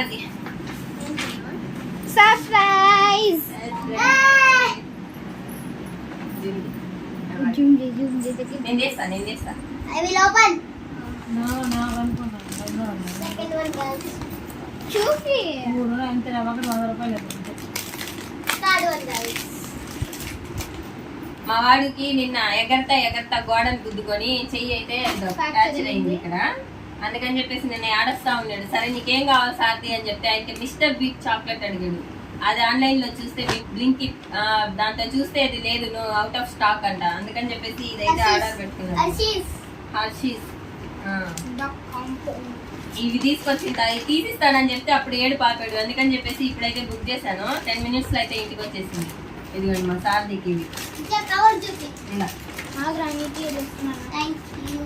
అది సర్ప్రైజ్. నేను చేస్తా ఐ విల్ ఓపెన్. నా అనుకున్నాను సెకండ్ వన్ గర్ల్స్ చూసి 3 అంతే ఒకటి 100 రూపాయలు థర్డ్ వన్ గర్ల్స్. మా వాడికి నిన్న ఎగరతా గోడను గుద్దుకొని చెయ్యి అయితే ఫ్రాక్చర్ అయింది ఇక్కడ. అందుకని చెప్పేసి నిన్న ఆడస్తా ఉన్నాడు. సరే నీకేం కావాలి సార్ది అని చెప్తే అయితే మిస్టర్ బిగ్ చాక్లెట్ అడిగాడు. అది ఆన్లైన్ లో చూస్తే బ్లింకిట్ దాంట్లో చూస్తే అది లేదు, నువ్వు అవుట్ ఆఫ్ స్టాక్ అంట. అందుకని చెప్పేసి ఇదైతే ఆర్డర్ పెట్టుకున్నాను. హర్షీస్ ఇవి తీసిస్తానని చెప్తే అప్పుడు ఏడు పాపాడు. అందుకని చెప్పేసి ఇప్పుడైతే బుక్ చేశాను. 10 minutes లో అయితే ఇంటికి వచ్చేసింది. ఇదిగోండి మా సార్దికి ఇవి. కవర్ చూసి ఇలా థ్యాంక్ యూ.